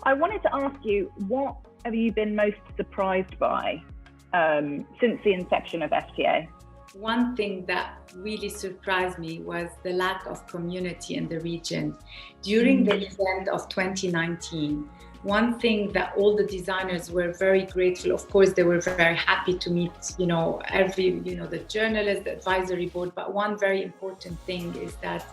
I wanted to ask you, what have you been most surprised by since the inception of FTA? One thing that really surprised me was the lack of community in the region. During the event of 2019, one thing that all the designers were very grateful, of course, they were very happy to meet, the journalists, the advisory board, but one very important thing is that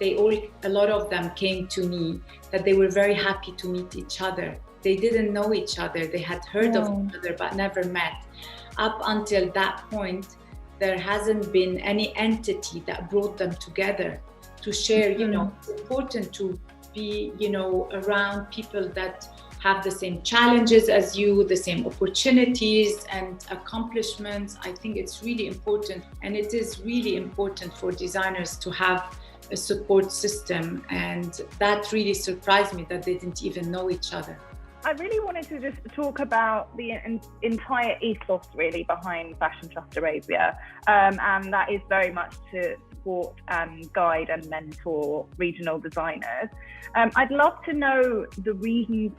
a lot of them came to me that they were very happy to meet each other. They didn't know each other, they had heard of each other, but never met. Up until that point, there hasn't been any entity that brought them together to share, it's important to be, around people that have the same challenges as you, the same opportunities and accomplishments. I think it's really important, and it is really important for designers to have a support system, and that really surprised me that they didn't even know each other. I really wanted to just talk about the entire ethos really behind Fashion Trust Arabia, and that is very much to support and guide and mentor regional designers. I'd love to know the reasons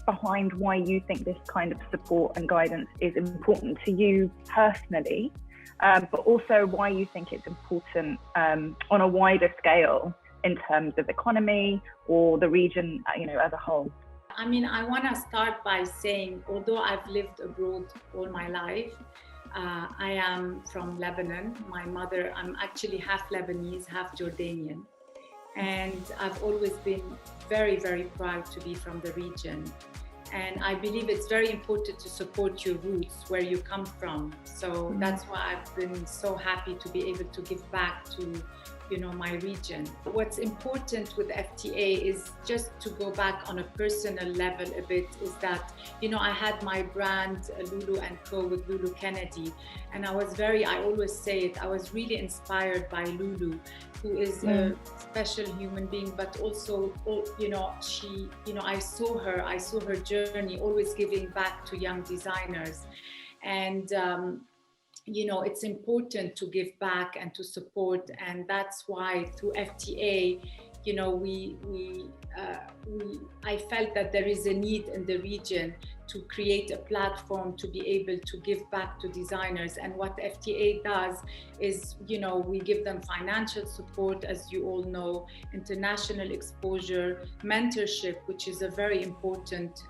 behind why you think this kind of support and guidance is important to you personally, but also why you think it's important on a wider scale in terms of economy or the region, as a whole. I mean, I want to start by saying, although I've lived abroad all my life, I am from Lebanon. My mother, I'm actually half Lebanese, half Jordanian. And I've always been very, very proud to be from the region. And I believe it's very important to support your roots, where you come from. So that's why I've been so happy to be able to give back to my region. What's important with FTA is just to go back on a personal level a bit, is that, I had my brand Lulu & Co with Lulu Kennedy, and I always say it, I was really inspired by Lulu, who is a special human being, but also, I saw her journey, always giving back to young designers. And it's important to give back and to support, and that's why through FTA, I felt that there is a need in the region to create a platform to be able to give back to designers. And what FTA does is, we give them financial support, as you all know, international exposure, mentorship, which is a very important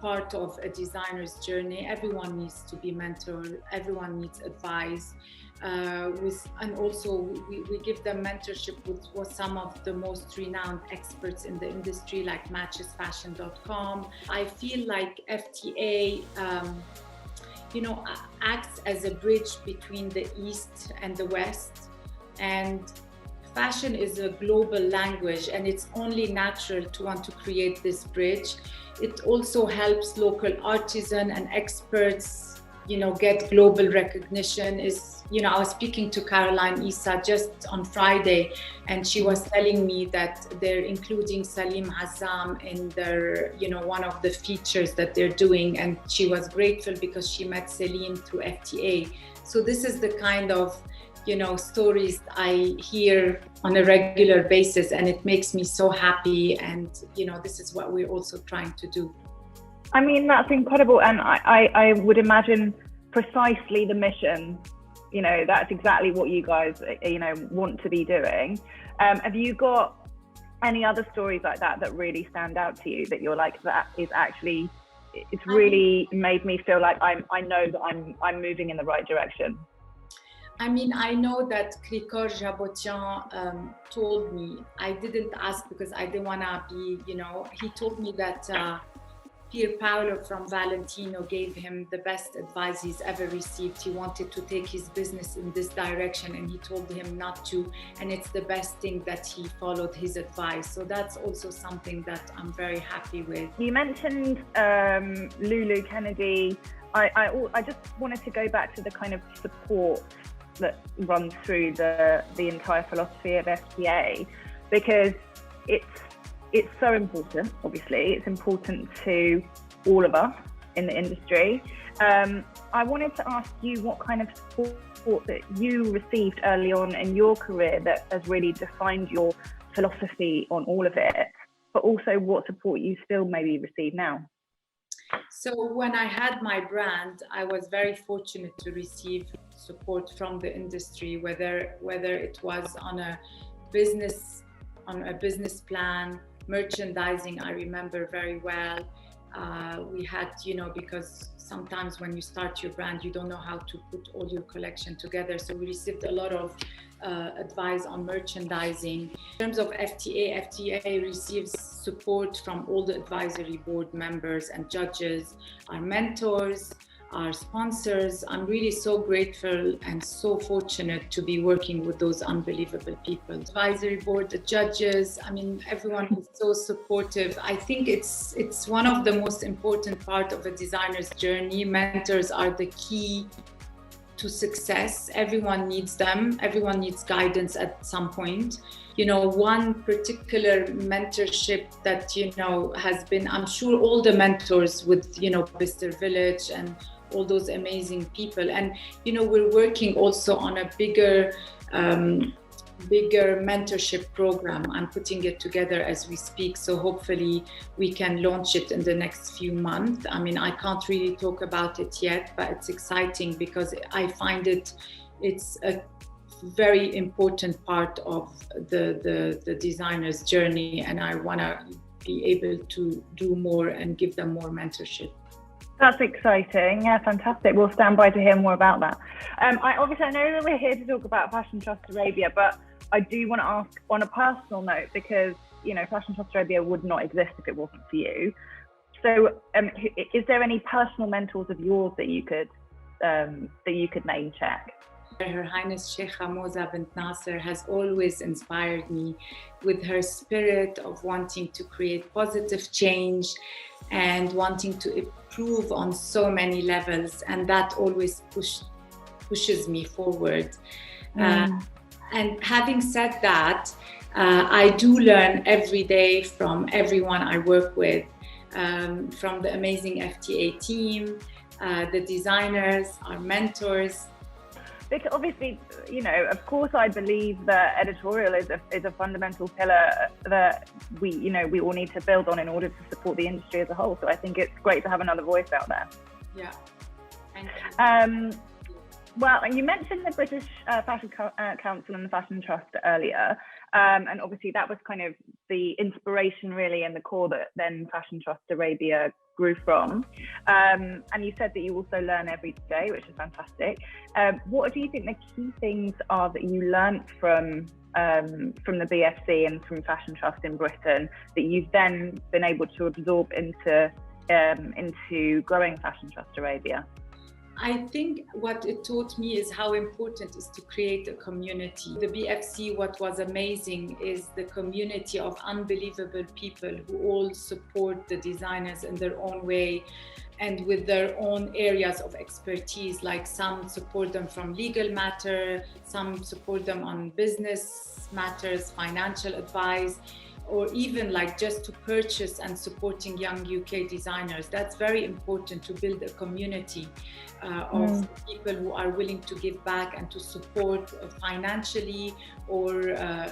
part of a designer's journey. Everyone needs to be mentored, everyone needs advice, and also we give them mentorship with some of the most renowned experts in the industry, like matchesfashion.com. I feel like FTA acts as a bridge between the East and the West, and fashion is a global language, and it's only natural to want to create this bridge. It also helps local artisans and experts, get global recognition. I was speaking to Caroline Issa just on Friday, and she was telling me that they're including Salim Hazam in their, one of the features that they're doing, and she was grateful because she met Celine through FTA. So this is the kind of stories I hear on a regular basis, and it makes me so happy. And, this is what we're also trying to do. I mean, that's incredible. And I would imagine precisely the mission, that's exactly what you guys, want to be doing. Have you got any other stories like that really stand out to you, that you're like, that is actually, it's really made me feel like I know that I'm moving in the right direction? I mean, I know that Krikor Jabotian told me, I didn't ask because I didn't want to be, he told me that Pier Paolo from Valentino gave him the best advice he's ever received. He wanted to take his business in this direction, and he told him not to, and it's the best thing that he followed his advice. So that's also something that I'm very happy with. You mentioned Lulu Kennedy. I just wanted to go back to the kind of support that runs through the entire philosophy of FTA, because it's so important. Obviously, it's important to all of us in the industry. I wanted to ask you what kind of support that you received early on in your career that has really defined your philosophy on all of it. but also what support you still maybe receive now? So when I had my brand, I was very fortunate to receive support from the industry, whether it was on a business plan, merchandising. I remember very well. We had, because sometimes when you start your brand, you don't know how to put all your collection together. So we received a lot of advice on merchandising. In terms of FTA receives support from all the advisory board members and judges, our mentors, our sponsors. I'm really so grateful and so fortunate to be working with those unbelievable people. Advisory board, the judges, everyone is so supportive. I think it's one of the most important part of a designer's journey. Mentors are the key to success. Everyone needs them. Everyone needs guidance at some point. One particular mentorship that, has been, I'm sure all the mentors with, Mr. Village and all those amazing people. And, we're working also on a bigger mentorship program. I'm putting it together as we speak. So hopefully we can launch it in the next few months. I can't really talk about it yet, but it's exciting because I find it's a very important part of the designer's journey. And I want to be able to do more and give them more mentorship. That's exciting. Yeah, fantastic. We'll stand by to hear more about that. I know that we're here to talk about Fashion Trust Arabia, but I do want to ask on a personal note, because, Fashion Trust Arabia would not exist if it wasn't for you. So is there any personal mentors of yours that you could name check? Her Highness Sheikha Moza bint Nasser has always inspired me with her spirit of wanting to create positive change and wanting to improve on so many levels, and that always pushes me forward. And having said that, I do learn every day from everyone I work with, from the amazing FTA team, the designers, our mentors. Because obviously, of course, I believe that editorial is a fundamental pillar that we all need to build on in order to support the industry as a whole. So I think it's great to have another voice out there. Yeah, thank you. Well, and you mentioned the British Fashion Council and the Fashion Trust earlier, and obviously that was kind of the inspiration really and the core that then Fashion Trust Arabia grew from. And you said that you also learn every day, which is fantastic. What do you think the key things are that you learned from the BFC and from Fashion Trust in Britain that you've then been able to absorb into growing Fashion Trust Arabia? I think what it taught me is how important it is to create a community. The BFC, what was amazing is the community of unbelievable people who all support the designers in their own way and with their own areas of expertise. Like some support them from legal matter, some support them on business matters, financial advice, or even like just to purchase and supporting young UK designers. That's very important to build a community of people who are willing to give back and to support financially or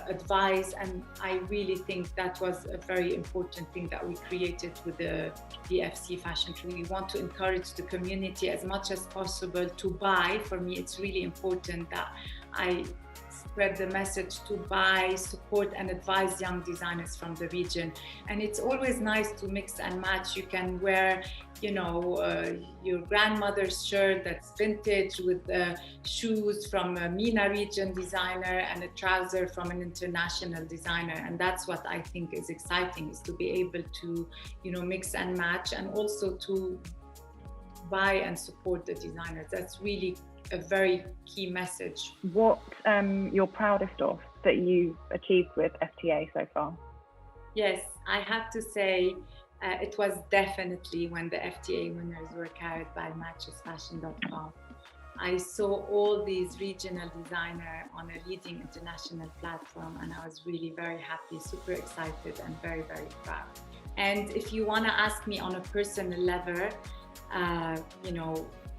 advise. And I really think that was a very important thing that we created with the BFC Fashion Tree. We want to encourage the community as much as possible to buy. For me, it's really important that I spread the message to buy, support and advise young designers from the region. And it's always nice to mix and match. You can wear, your grandmother's shirt that's vintage with shoes from a MENA region designer and a trouser from an international designer. And that's what I think is exciting, is to be able to, mix and match and also to buy and support the designers. That's really a very key message. What you're proudest of that you've achieved with FTA so far? Yes, I have to say it was definitely when the FTA winners were carried by matchesfashion.com. I saw all these regional designers on a leading international platform, and I was really very happy, super excited and very, very proud. And if you want to ask me on a personal level,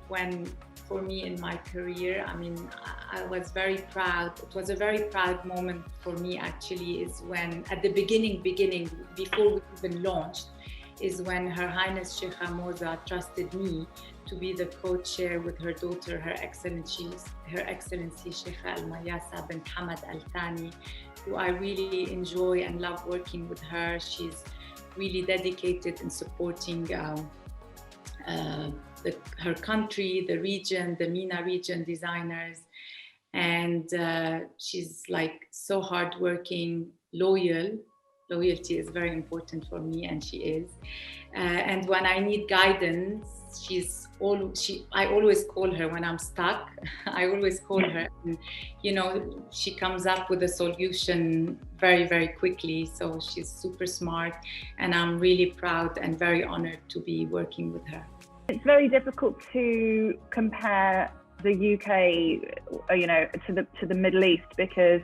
when for me in my career, I was very proud. It was a very proud moment for me, actually, is when at the beginning, before we even launched, is when Her Highness Sheikha Moza trusted me to be the co-chair with her daughter, Her Excellency Sheikha Al-Mayasa bint Hamad Al-Thani, who I really enjoy and love working with her. She's really dedicated in supporting her country, the region, the MENA region designers. And she's like so hardworking, loyal. Loyalty is very important for me, and she is. And when I need guidance, I always call her when I'm stuck. I always call her, and, she comes up with a solution very, very quickly. So she's super smart, and I'm really proud and very honored to be working with her. It's very difficult to compare the UK, to the Middle East, because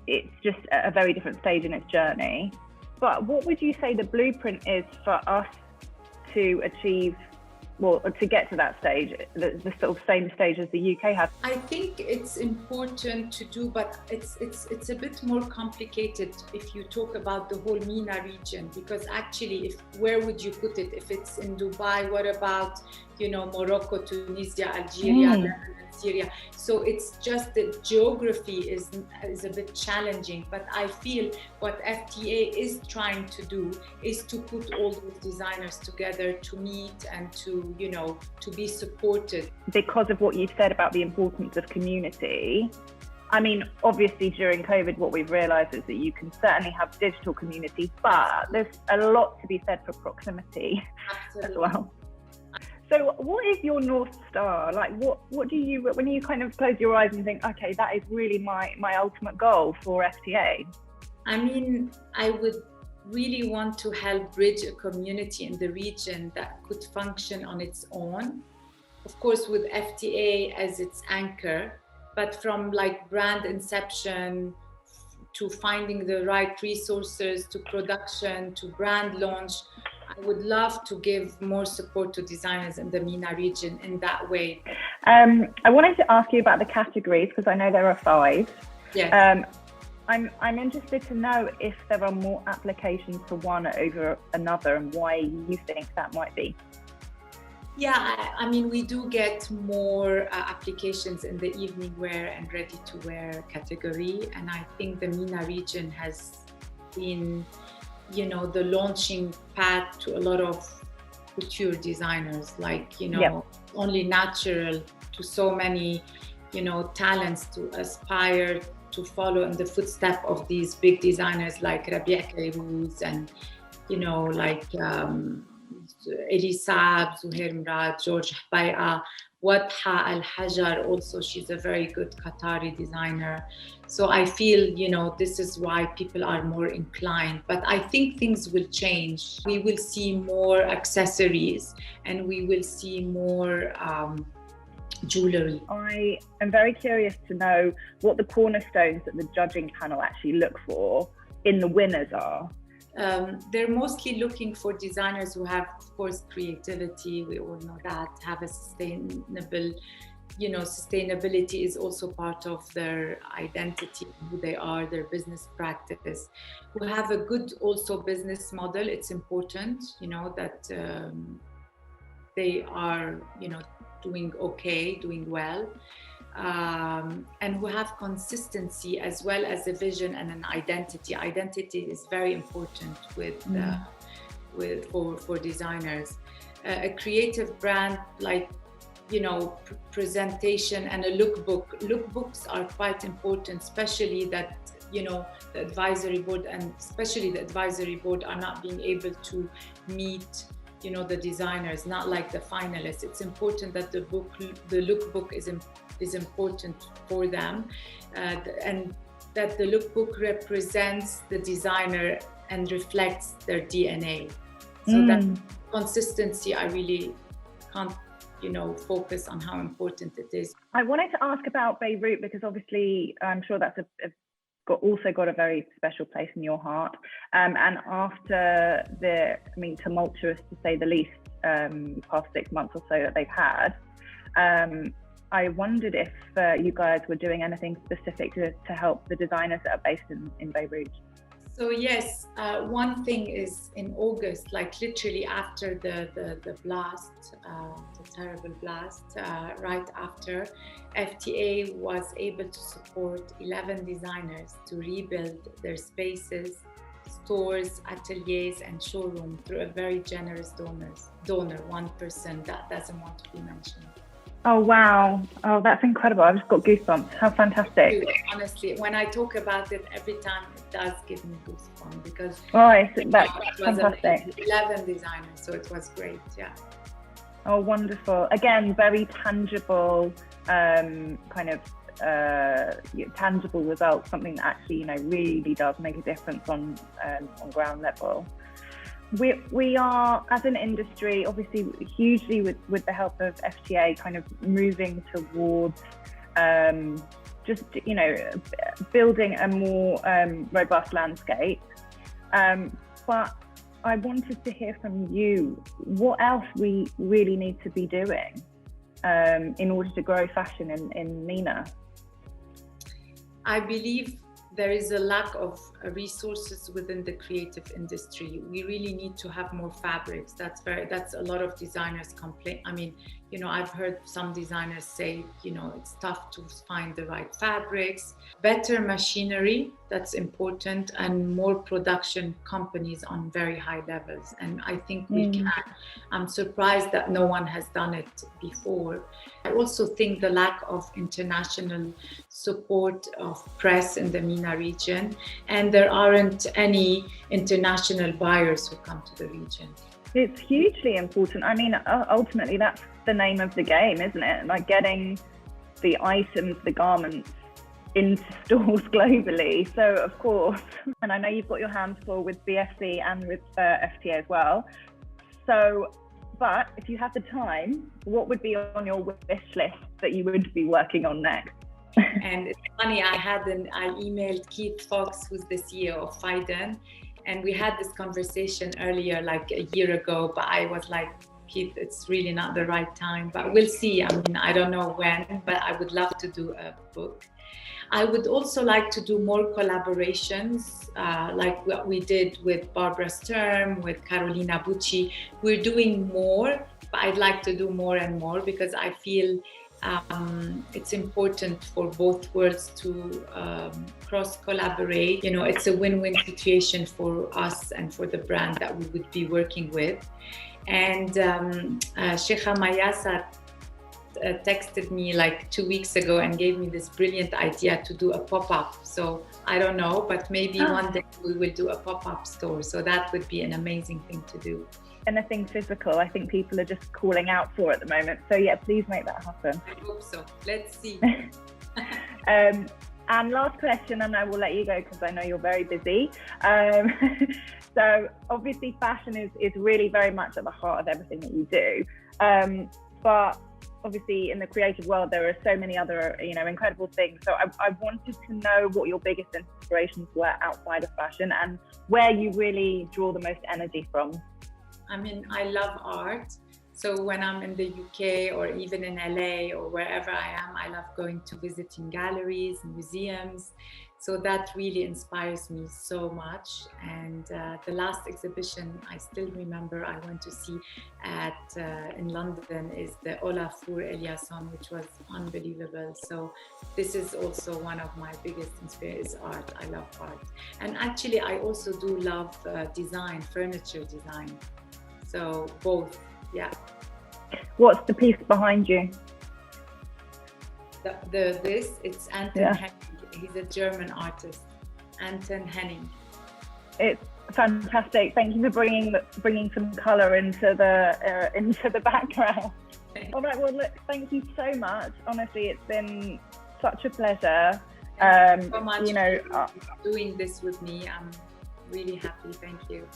it's just a very different stage in its journey. But what would you say the blueprint is for us to achieve, to get to that stage, the sort of same stage as the UK has? I think it's important to do, but it's a bit more complicated if you talk about the whole MENA region, because actually, where would you put it? If it's in Dubai, what about Morocco, Tunisia, Algeria, Lebanon, Syria? So it's just the geography is a bit challenging, but I feel what FTA is trying to do is to put all those designers together to meet and to be supported. Because of what you've said about the importance of community, I mean, obviously during COVID, what we've realized is that you can certainly have digital community, but there's a lot to be said for proximity. Absolutely. As well. So what is your North Star? Like, what do you, when you kind of close your eyes and think, okay, that is really my ultimate goal for FTA? I mean, I would really want to help bridge a community in the region that could function on its own. Of course, with FTA as its anchor, but from like brand inception to finding the right resources, to production, to brand launch, I would love to give more support to designers in the MENA region in that way. I wanted to ask you about the categories, because I know there are 5. Yes. I'm interested to know if there are more applications for one over another, and why you think that might be. Yeah, I mean, we do get more applications in the evening wear and ready to wear category. And I think the MENA region has been, the launching pad to a lot of couture designers, like, only natural to so many, talents to aspire to follow in the footsteps of these big designers like Rabia Kairouz and, like Elisab, Zuhair Murad, George Hbai'a, Wadha Al-Hajar also, she's a very good Qatari designer. So I feel, this is why people are more inclined. But I think things will change. We will see more accessories and we will see more jewelry. I am very curious to know what the cornerstones that the judging panel actually look for in the winners are. They're mostly looking for designers who have, of course, creativity. We all know that. Have a sustainable, sustainability is also part of their identity, who they are, their business practice. Who have a good also business model. It's important, that they are, doing okay, doing well. And who have consistency as well as a vision and an identity. Identity is very important for designers. A creative brand like, presentation and a lookbook. Lookbooks are quite important, especially that, the advisory board and especially the advisory board are not being able to meet the designers, not like the finalists. It's important that the lookbook is important for them, and that the lookbook represents the designer and reflects their DNA. So that consistency, I really can't, focus on how important it is. I wanted to ask about Beirut, because obviously I'm sure that's also got a very special place in your heart. And after the, tumultuous to say the least, past 6 months or so that they've had, I wondered if you guys were doing anything specific to help the designers that are based in Beirut. So yes, one thing is in August, like literally after the blast, the terrible blast, right after, FTA was able to support 11 designers to rebuild their spaces, stores, ateliers, and showroom through a very generous donor, 1% that doesn't want to be mentioned. Oh, wow. Oh, that's incredible. I've just got goosebumps. How fantastic. Honestly, when I talk about it, every time it does give me goosebumps because that's fantastic. 11 designers, so it was great, yeah. Oh, wonderful. Again, very tangible, tangible results, something that actually, really does make a difference on ground level. We are, as an industry, obviously hugely with the help of FTA, kind of moving towards building a more robust landscape. But I wanted to hear from you, what else we really need to be doing in order to grow fashion in MENA? I believe there is a lack of resources within the creative industry. We really need to have more fabrics. That's a lot of designers complain. I mean, I've heard some designers say, it's tough to find the right fabrics. Better machinery, that's important, and more production companies on very high levels. And I think we can. I'm surprised that no one has done it before. I also think the lack of international support of press in the MENA region, and there aren't any international buyers who come to the region. It's hugely important. I mean, ultimately, that's the name of the game, isn't it? Like getting the items, the garments into stores globally. So, of course, and I know you've got your hands full with BFC and with FTA as well. So, but if you have the time, what would be on your wish list that you would be working on next? And it's funny, I emailed Keith Fox, who's the CEO of Fiden, and we had this conversation earlier, like a year ago, but I was like, Keith, it's really not the right time, but we'll see. I mean, I don't know when, but I would love to do a book. I would also like to do more collaborations, like what we did with Barbara Sturm, with Carolina Bucci. We're doing more, but I'd like to do more and more because I feel it's important for both worlds to cross-collaborate. It's a win-win situation for us and for the brand that we would be working with. And Sheikha Mayasa texted me like 2 weeks ago and gave me this brilliant idea to do a pop-up. So I don't know, but maybe one day we will do a pop-up store. So that would be an amazing thing to do. Anything physical, I think people are just calling out for at the moment. So yeah, please make that happen. I hope so. Let's see. And last question, and I will let you go because I know you're very busy. So obviously fashion is really very much at the heart of everything that you do. But obviously in the creative world, there are so many other, incredible things. So I wanted to know what your biggest inspirations were outside of fashion and where you really draw the most energy from. I mean, I love art. So when I'm in the UK or even in LA or wherever I am, I love going to visiting galleries, museums. So that really inspires me so much. And the last exhibition I still remember I went to see in London is the Olafur Eliasson, which was unbelievable. So this is also one of my biggest inspirations, art. I love art. And actually, I also do love design, furniture design. So both, yeah. What's the piece behind you? It's Anton Henning. He's a German artist, Anton Henning. It's fantastic. Thank you for bringing some colour into the background. All right. Well, look, thank you so much. Honestly, it's been such a pleasure. Thank you so much for doing this with me. I'm really happy. Thank you.